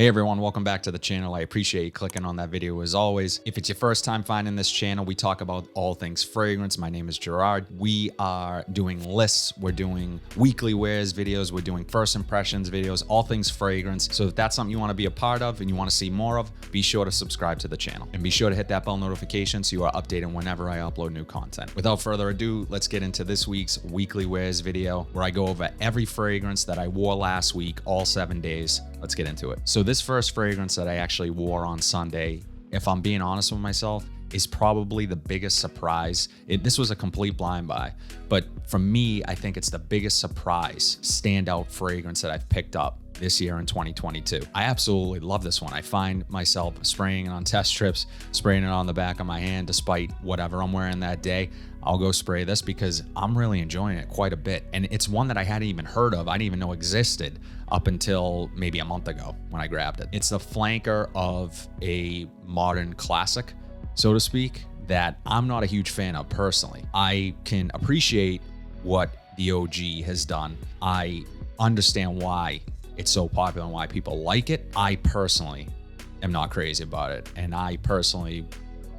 Hey everyone, welcome back to the channel. I appreciate you clicking on that video as always. If it's your first time finding this channel, we talk about all things fragrance. My name is Gerard. We are doing lists, we're doing weekly wears videos, we're doing first impressions videos, all things fragrance. So if that's something you want to be a part of and you want to see more of, be sure to subscribe to the channel. And be sure to hit that bell notification so you are updated whenever I upload new content. Without further ado, let's get into this week's weekly wears video where I go over every fragrance that I wore last week, all 7 days. Let's get into it. So this first fragrance that I actually wore on Sunday, if I'm being honest with myself, is probably the biggest surprise. This was a complete blind buy, but for me, I think it's the biggest surprise standout fragrance that I've picked up this year in 2022. I absolutely love this one. I find myself spraying it on test trips, spraying it on the back of my hand, despite whatever I'm wearing that day. I'll go spray this because I'm really enjoying it quite a bit. And it's one that I hadn't even heard of. I didn't even know existed up until maybe a month ago when I grabbed it. It's the flanker of a modern classic, so to speak, that I'm not a huge fan of personally. I can appreciate what the OG has done. I understand why it's so popular and why people like it. I personally am not crazy about it. And I personally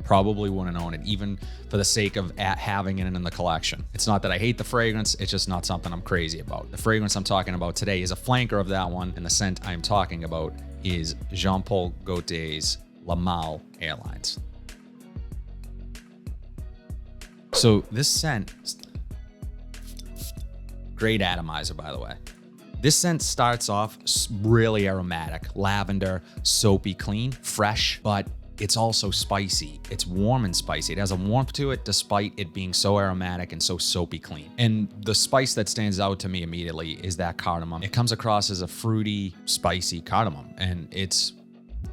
probably wouldn't own it, even for the sake of having it in the collection. It's not that I hate the fragrance, it's just not something I'm crazy about. The fragrance I'm talking about today is a flanker of that one, and the scent I'm talking about is Jean Paul Gaultier's La Malle Airlines. So this scent, great atomizer, by the way. This scent starts off really aromatic, lavender, soapy, clean, fresh, but it's also spicy. It's warm and spicy. It has a warmth to it despite it being so aromatic and so soapy clean. And the spice that stands out to me immediately is that cardamom. It comes across as a fruity, spicy cardamom, and it's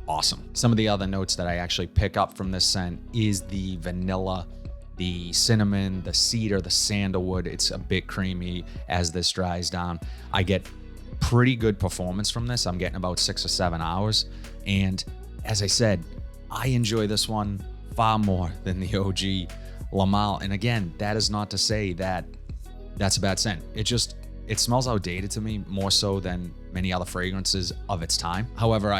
awesome. Some of the other notes that I actually pick up from this scent is the vanilla, the cinnamon, the cedar, the sandalwood. It's a bit creamy as this dries down. I get pretty good performance from this. I'm getting about 6 or 7 hours. And as I said, I enjoy this one far more than the OG La Malle. And again, that is not to say that that's a bad scent. It smells outdated to me more so than many other fragrances of its time. However,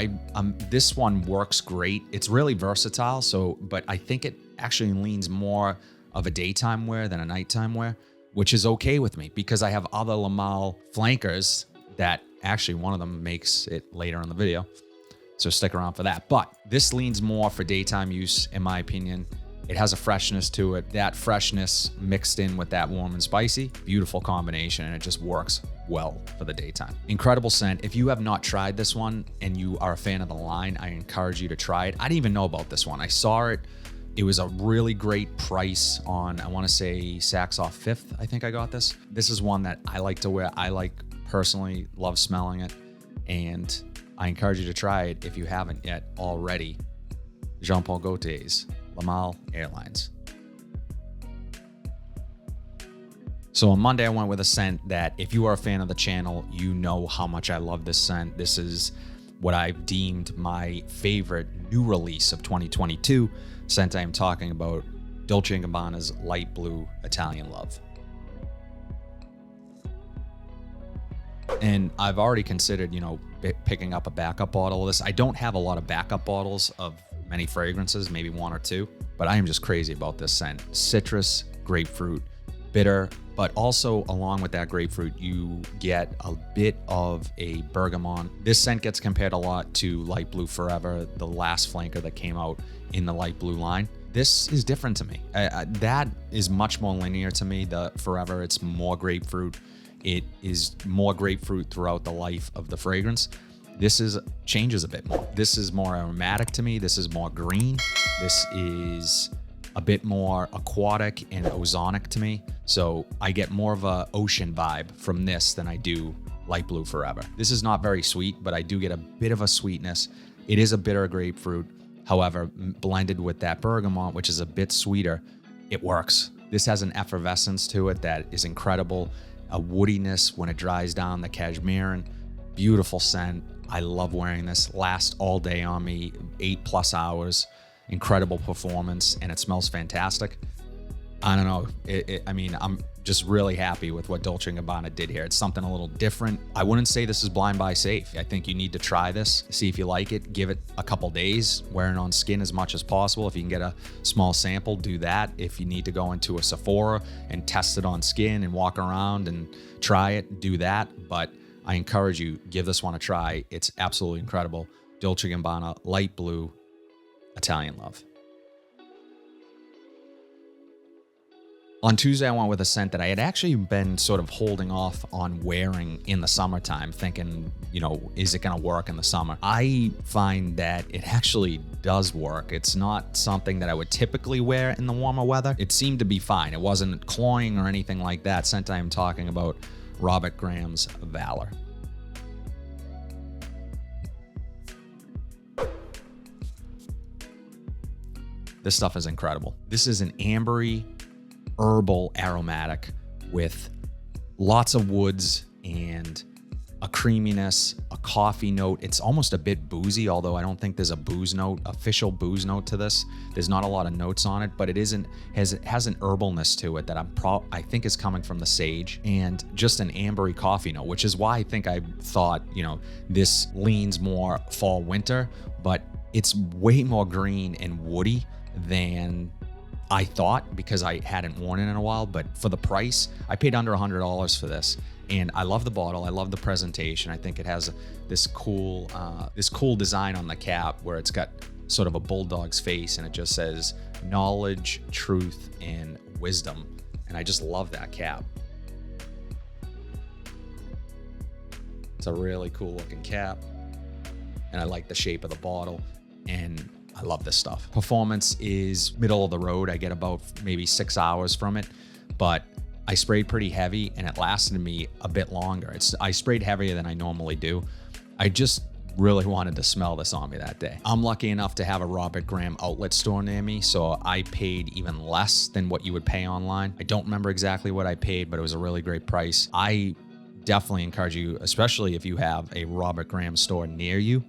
this one works great. It's really versatile. But I think it actually leans more of a daytime wear than a nighttime wear, which is okay with me because I have other La Malle flankers that actually one of them makes it later in the video. So stick around for that. But this leans more for daytime use, in my opinion. It has a freshness to it. That freshness mixed in with that warm and spicy, beautiful combination, and it just works well for the daytime. Incredible scent. If you have not tried this one and you are a fan of the line, I encourage you to try it. I didn't even know about this one. I saw it. It was a really great price on, I want to say Saks Off 5th. I think I got this. This is one that I like to wear. I personally love smelling it, and I encourage you to try it if you haven't yet already. Jean Paul Gaultier's La Malle Airlines. So on Monday, I went with a scent that if you are a fan of the channel, you know how much I love this scent. This is what I've deemed my favorite new release of 2022 scent. I am talking about Dolce Gabbana's Light Blue Italian Love. And I've already considered, picking up a backup bottle of this. I don't have a lot of backup bottles of many fragrances, maybe 1 or 2, but I am just crazy about this scent. Citrus, grapefruit, bitter, but also along with that grapefruit, you get a bit of a bergamot. This scent gets compared a lot to Light Blue Forever, the last flanker that came out in the light blue line. This is different to me. That is much more linear to me. The Forever, it's more grapefruit. It is more grapefruit throughout the life of the fragrance. This changes a bit more. This is more aromatic to me. This is more green. This is a bit more aquatic and ozonic to me. So I get more of a ocean vibe from this than I do Light Blue Forever. This is not very sweet, but I do get a bit of a sweetness. It is a bitter grapefruit. However, blended with that bergamot, which is a bit sweeter, it works. This has an effervescence to it that is incredible. A woodiness when it dries down, the cashmere, beautiful scent. I love wearing this. Lasts all day on me, 8+ hours. Incredible performance, and it smells fantastic. I don't know. I mean, I'm just really happy with what Dolce & Gabbana did here. It's something a little different. I wouldn't say this is blind buy safe. I think you need to try this, see if you like it, give it a couple days, wear it on skin as much as possible. If you can get a small sample, do that. If you need to go into a Sephora and test it on skin and walk around and try it, do that. But I encourage you, give this one a try. It's absolutely incredible. Dolce & Gabbana, light blue, Italian Love. On Tuesday, I went with a scent that I had actually been sort of holding off on wearing in the summertime, thinking, you know, is it going to work in the summer? I find that it actually does work. It's not something that I would typically wear in the warmer weather. It seemed to be fine. It wasn't cloying or anything like that. Scent I'm talking about, Robert Graham's Valor. This stuff is incredible. This is an ambery, herbal aromatic with lots of woods and a creaminess, a coffee note. It's almost a bit boozy, although I don't think there's a booze note, official booze note to this. There's not a lot of notes on it, but it has an herbalness to it that I think is coming from the sage, and just an ambery coffee note, which is why I think I thought, you know, this leans more fall winter, but it's way more green and woody than I thought, because I hadn't worn it in a while. But for the price, I paid under $100 for this, and I love the bottle. I love the presentation. I think it has this cool design on the cap where it's got sort of a bulldog's face, and it just says knowledge, truth, and wisdom. And I just love that cap. It's a really cool looking cap, and I like the shape of the bottle, and I love this stuff. Performance is middle of the road. I get about maybe 6 hours from it, but I sprayed pretty heavy and it lasted me a bit longer. I sprayed heavier than I normally do. I just really wanted to smell this on me that day. I'm lucky enough to have a Robert Graham outlet store near me, so I paid even less than what you would pay online. I don't remember exactly what I paid, but it was a really great price. I definitely encourage you, especially if you have a Robert Graham store near you,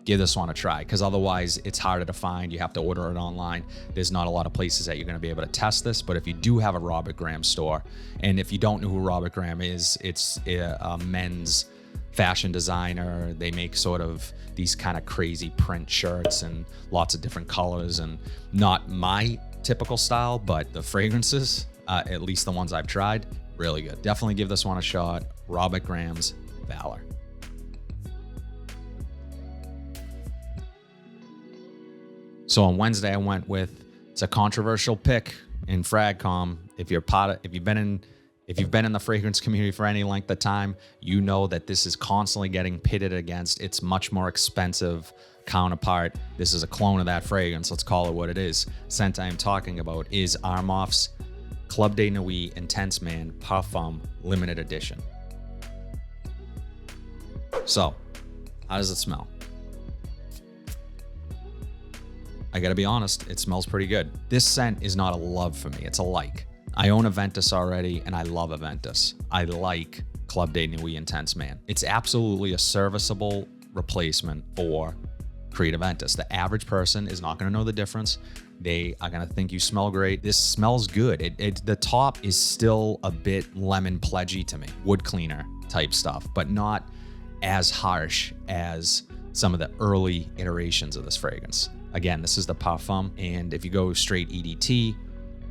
give this one a try, because otherwise it's harder to find. You have to order it online. There's not a lot of places that you're going to be able to test this. But if you do have a Robert Graham store, and if you don't know who Robert Graham is, it's a men's fashion designer. They make sort of these kind of crazy print shirts and lots of different colors, and not my typical style, but the fragrances, at least the ones I've tried, really good. Definitely give this one a shot. Robert Graham's Valor. So on Wednesday, I went with, it's a controversial pick in Fragcom. If you've been in the fragrance community for any length of time, you know that this is constantly getting pitted against its much more expensive counterpart. This is a clone of that fragrance. Let's call it what it is. Scent I am talking about is Armaf's Club de Nuit Intense Man Parfum Limited Edition. So, how does it smell? I gotta be honest, it smells pretty good. This scent is not a love for me, it's a like. I own Aventus already, and I love Aventus. I like Club de Nuit Intense Man. It's absolutely a serviceable replacement for Creed Aventus. The average person is not gonna know the difference. They are gonna think you smell great. This smells good. The top is still a bit lemon pledgy to me, wood cleaner type stuff, but not as harsh as some of the early iterations of this fragrance. Again, this is the Parfum, and if you go straight EDT,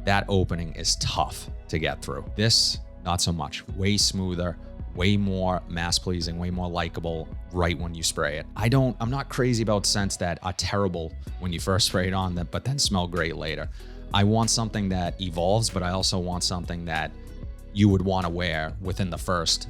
that opening is tough to get through. This, not so much. Way smoother, way more mass-pleasing, way more likable right when you spray it. I'm not crazy about scents that are terrible when you first spray it on, but then smell great later. I want something that evolves, but I also want something that you would want to wear within the first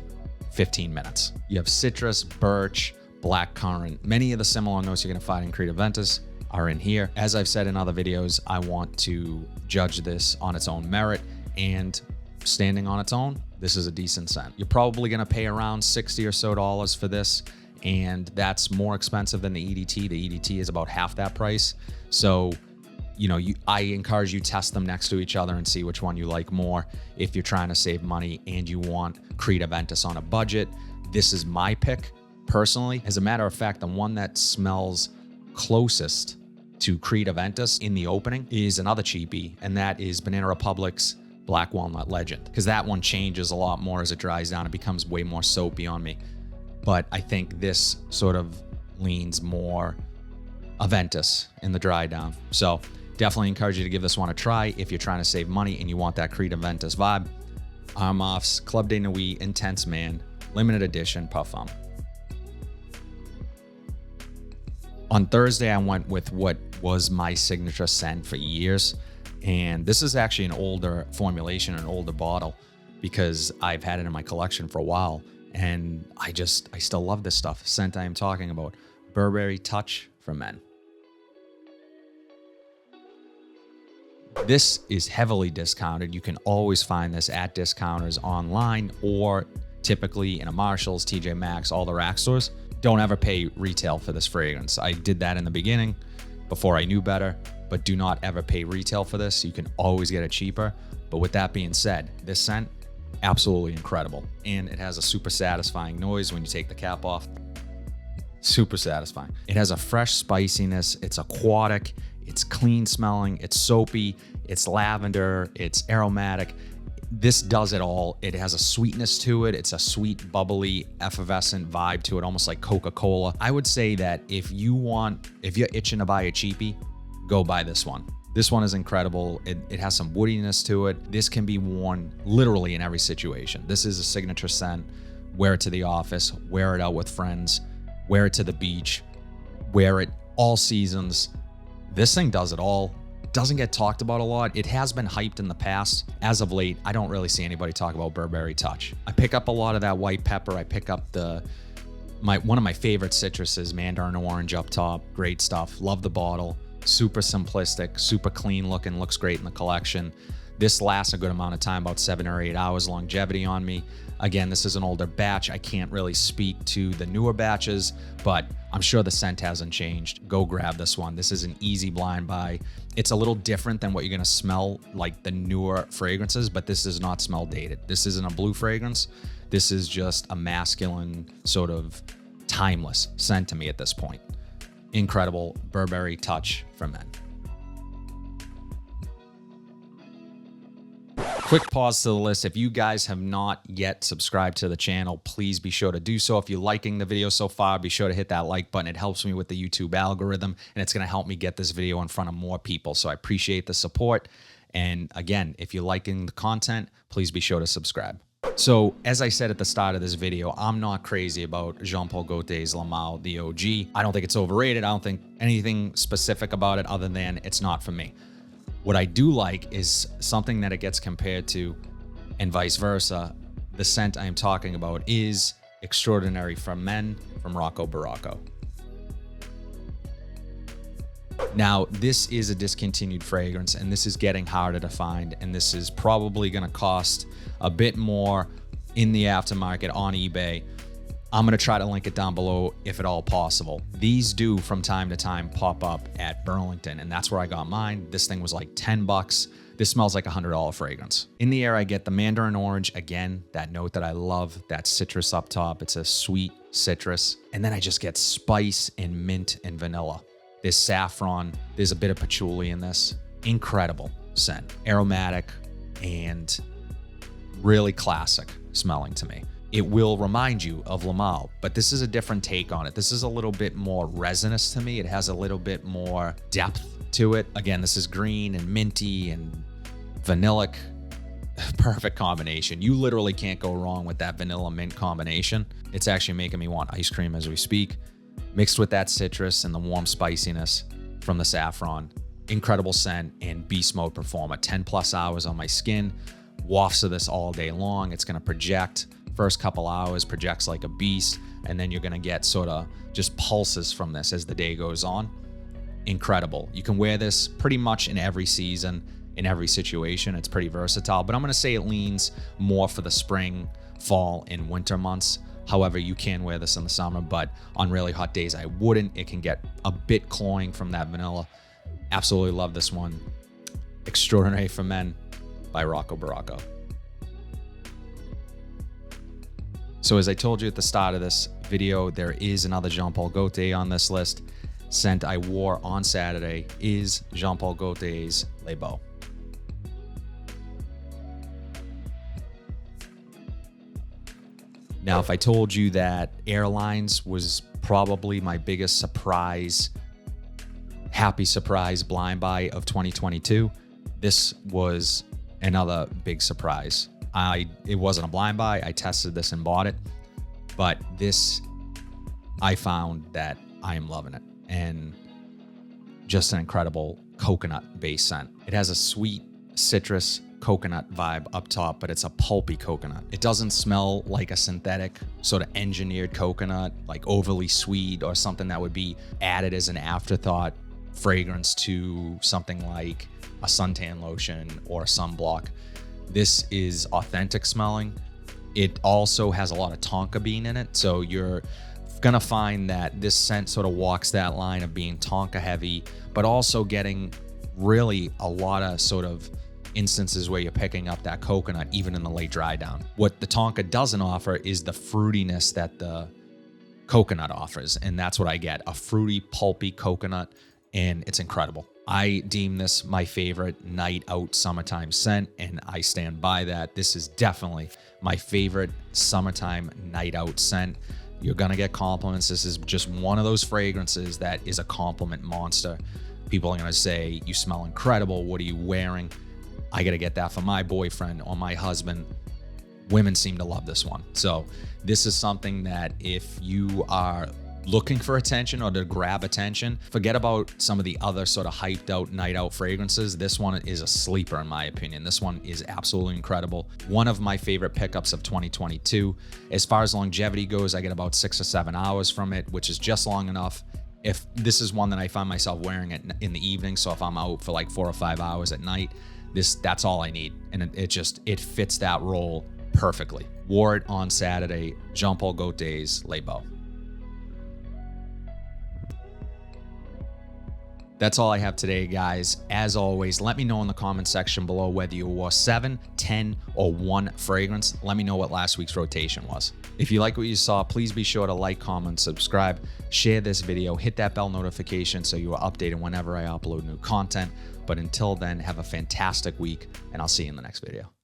15 minutes. You have citrus, birch, blackcurrant. Many of the similar notes you're going to find in Creed Aventus are in here. As I've said in other videos, I want to judge this on its own merit, and standing on its own, this is a decent scent. You're probably gonna pay around $60 or so for this, and that's more expensive than the EDT. The EDT is about half that price. So, you know, I encourage you test them next to each other and see which one you like more. If you're trying to save money and you want Creed Aventus on a budget, this is my pick personally. As a matter of fact, the one that smells closest to Creed Aventus in the opening is another cheapie, and that is Banana Republic's Black Walnut Legend, because that one changes a lot more as it dries down. It becomes way more soapy on me. But I think this sort of leans more Aventus in the dry down. So definitely encourage you to give this one a try if you're trying to save money and you want that Creed Aventus vibe. Armaf's Club de Nuit Intense Man limited edition parfum. On Thursday, I went with what was my signature scent for years. And this is actually an older formulation, an older bottle, because I've had it in my collection for a while. And I still love this stuff. Scent I am talking about. Burberry Touch for Men. This is heavily discounted. You can always find this at discounters online or typically in a Marshall's, TJ Maxx, all the rack stores. Don't ever pay retail for this fragrance. I did that in the beginning before I knew better, but do not ever pay retail for this. You can always get it cheaper. But with that being said, this scent, absolutely incredible. And it has a super satisfying noise when you take the cap off. Super satisfying. It has a fresh spiciness. It's aquatic. It's clean smelling. It's soapy. It's lavender. It's aromatic. This does it all. It has a sweetness to it. It's a sweet, bubbly, effervescent vibe to it, almost like Coca-Cola. I would say that if you're itching to buy a cheapie, go buy this one. This one is incredible. It has some woodiness to it. This can be worn literally in every situation. This is a signature scent. Wear it to the office, wear it out with friends, wear it to the beach, wear it all seasons. This thing does it all. Doesn't get talked about a lot. It has been hyped in the past. As of late, I don't really see anybody talk about Burberry Touch. I pick up a lot of that white pepper. I pick up one of my favorite citruses, mandarin orange up top. Great stuff. Love the bottle. Super simplistic, super clean looking, looks great in the collection. This lasts a good amount of time, about 7 or 8 hours longevity on me. Again, this is an older batch. I can't really speak to the newer batches, but I'm sure the scent hasn't changed. Go grab this one. This is an easy blind buy. It's a little different than what you're gonna smell like the newer fragrances, but this does not smell dated. This isn't a blue fragrance. This is just a masculine, sort of timeless scent to me at this point. Incredible Burberry Touch for Men. Quick pause to the list. If you guys have not yet subscribed to the channel, please be sure to do so. If you're liking the video so far, be sure to hit that like button. It helps me with the YouTube algorithm, and it's going to help me get this video in front of more people. So I appreciate the support. And again, if you're liking the content, please be sure to subscribe. So as I said at the start of this video, I'm not crazy about Jean Paul Gaultier's La Male, the OG. I don't think it's overrated. I don't think anything specific about it other than it's not for me. What I do like is something that it gets compared to, and vice versa. The scent I am talking about is Extraordinary for Men from Rocco Barocco. Now, this is a discontinued fragrance, and this is getting harder to find, and this is probably going to cost a bit more in the aftermarket on eBay. I'm going to try to link it down below if at all possible. These do from time to time pop up at Burlington, and that's where I got mine. This thing was like 10 bucks. This smells like a $100 fragrance. In the air, I get the mandarin orange. Again, that note that I love, that citrus up top. It's a sweet citrus. And then I just get spice and mint and vanilla. There's saffron. There's a bit of patchouli in this. Incredible scent. Aromatic and really classic smelling to me. It will remind you of La Male, but this is a different take on it. This is a little bit more resinous to me. It has a little bit more depth to it. Again, this is green and minty and vanillic. Perfect combination. You literally can't go wrong with that vanilla mint combination. It's actually making me want ice cream as we speak, mixed with that citrus and the warm spiciness from the saffron. Incredible scent and beast mode performer. 10 plus hours on my skin. Wafts of this all day long. It's going to project. First couple hours projects like a beast, and then you're gonna get sort of just pulses from this as the day goes on. Incredible. You can wear this pretty much in every season, in every situation. It's pretty versatile, but I'm gonna say it leans more for the spring, fall, and winter months. However, you can wear this in the summer, but on really hot days, I wouldn't. It can get a bit cloying from that vanilla. Absolutely love this one. Extraordinary for Men by Rocco Barocco. So as I told you at the start of this video, there is another Jean Paul Gaultier on this list. scent I wore on Saturday is Jean Paul Gaultier's Les Beaux. Now, if I told you that airlines was probably my biggest surprise, happy surprise blind buy of 2022, this was another big surprise. It wasn't a blind buy. I tested this and bought it, but this, I found that I am loving it, and just an incredible coconut-based scent. It has a sweet citrus coconut vibe up top, but it's a pulpy coconut. It doesn't smell like a synthetic sort of engineered coconut, like overly sweet or something that would be added as an afterthought fragrance to something like a suntan lotion or a sunblock. This is authentic smelling. It also has a lot of tonka bean in it, so you're gonna find that this scent sort of walks that line of being tonka heavy, but also getting really a lot of sort of instances where you're picking up that coconut even in the late dry down. What the tonka doesn't offer is the fruitiness that the coconut offers, and that's what I get, a fruity, pulpy coconut, and it's incredible. I deem this my favorite night out summertime scent, and I stand by that. This is definitely my favorite summertime night out scent. You're gonna get compliments. This is just one of those fragrances that is a compliment monster. People are gonna say, you smell incredible, what are you wearing? I gotta get that from my boyfriend or my husband. Women seem to love this one. So this is something that if you are looking for attention or to grab attention, forget about some of the other sort of hyped out night out fragrances. This one is a sleeper in my opinion. This one is absolutely incredible. One of my favorite pickups of 2022. As far as longevity goes, I get about 6 or 7 hours from it, which is just long enough. If this is one that I find myself wearing it in the evening, so if I'm out for like 4 or 5 hours at night, that's all I need. And it fits that role perfectly. Wore it on Saturday, Jean Paul Gaultier's Les Beaux. That's all I have today, guys. As always, let me know in the comment section below whether you wore 7, 10, or 1 fragrance. Let me know what last week's rotation was. If you like what you saw, please be sure to like, comment, subscribe, share this video, hit that bell notification so you are updated whenever I upload new content. But until then, have a fantastic week, and I'll see you in the next video.